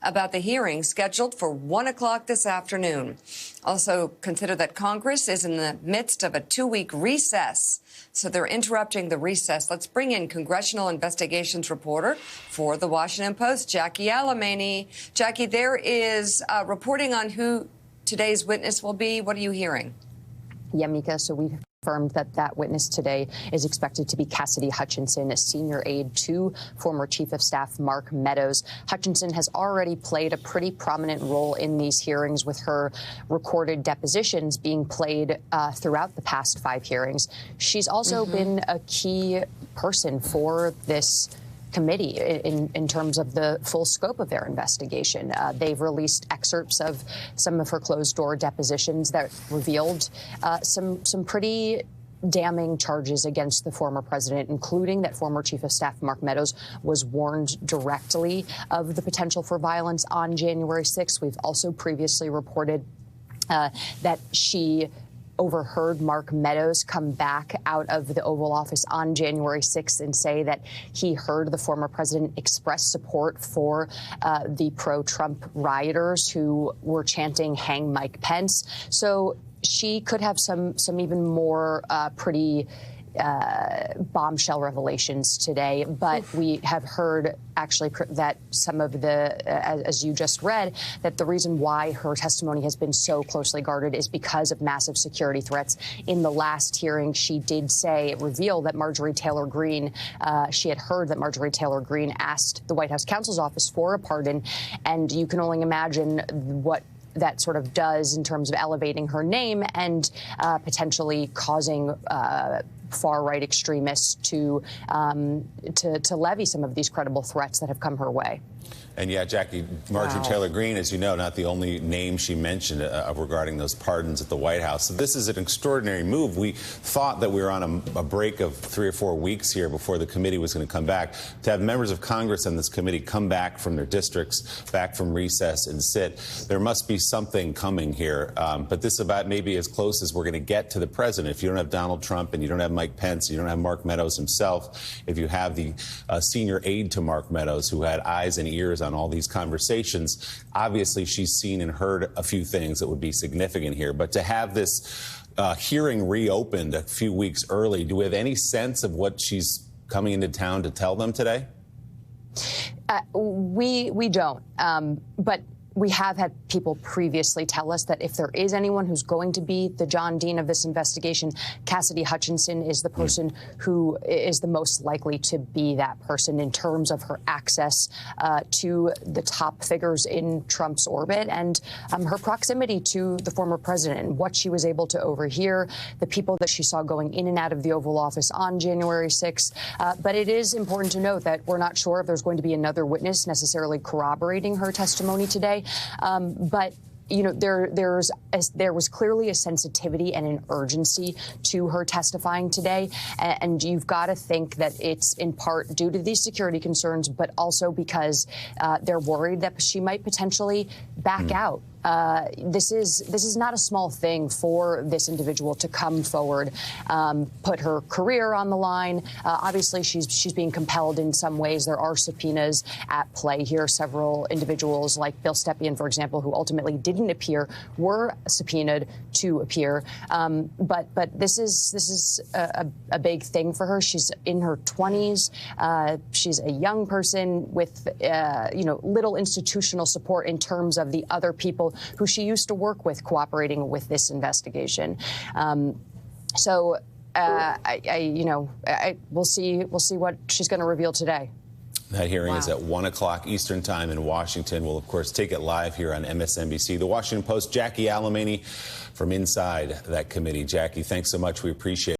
about the hearing scheduled for 1 o'clock this afternoon. Also, consider that Congress is in the midst of a 2-week recess, so they're interrupting the recess. Let's bring in congressional investigations reporter for The Washington Post, Jackie Alemany. Jackie, there is reporting on who today's witness will be. What are you hearing? Yeah, Mika, so we've confirmed that witness today is expected to be Cassidy Hutchinson, a senior aide to former Chief of Staff Mark Meadows. Hutchinson has already played a pretty prominent role in these hearings, with her recorded depositions being played throughout the past 5 hearings. She's also been a key person for this committee in terms of the full scope of their investigation. They've released excerpts of some of her closed-door depositions that revealed some pretty damning charges against the former president, including that former Chief of Staff Mark Meadows was warned directly of the potential for violence on January 6th. We've also previously reported that she overheard Mark Meadows come back out of the Oval Office on January 6th and say that he heard the former president express support for the pro-Trump rioters who were chanting "Hang Mike Pence." So she could have some even more pretty bombshell revelations today. But we have heard actually that some of the, as you just read, that the reason why her testimony has been so closely guarded is because of massive security threats. In the last hearing, she did reveal that Marjorie Taylor Greene, she had heard that Marjorie Taylor Greene asked the White House counsel's office for a pardon. And you can only imagine what that sort of does in terms of elevating her name and potentially causing far-right extremists to levy some of these credible threats that have come her way. And yeah, Jackie, Marjorie Taylor Greene, as you know, not the only name she mentioned regarding those pardons at the White House. So this is an extraordinary move. We thought that we were on a break of 3 or 4 weeks here before the committee was going to come back. To have members of Congress on this committee come back from their districts, back from recess and sit, there must be something coming here. But this about maybe as close as we're going to get to the president. If you don't have Donald Trump and you don't have Mike Pence, you don't have Mark Meadows himself, if you have the senior aide to Mark Meadows who had eyes and ears on all these conversations, obviously she's seen and heard a few things that would be significant here. But to have this hearing reopened a few weeks early, do we have any sense of what she's coming into town to tell them today? We don't. But we have had people previously tell us that if there is anyone who's going to be the John Dean of this investigation, Cassidy Hutchinson is the person who is the most likely to be that person in terms of her access to the top figures in Trump's orbit and her proximity to the former president and what she was able to overhear, the people that she saw going in and out of the Oval Office on January 6th. But it is important to note that we're not sure if there's going to be another witness necessarily corroborating her testimony today. But you know, there was clearly a sensitivity and an urgency to her testifying today. And you've got to think that it's in part due to these security concerns, but also because they're worried that she might potentially back out. This is not a small thing for this individual to come forward, put her career on the line. Obviously, she's being compelled in some ways. There are subpoenas at play here. Several individuals, like Bill Stepien, for example, who ultimately didn't appear, were subpoenaed to appear. But this is a big thing for her. She's in her 20s. She's a young person with little institutional support in terms of the other people who she used to work with cooperating with this investigation. We'll see what she's going to reveal today. That hearing is at 1 o'clock Eastern Time in Washington. We'll, of course, take it live here on MSNBC. The Washington Post, Jackie Alemany from inside that committee. Jackie, thanks so much. We appreciate it.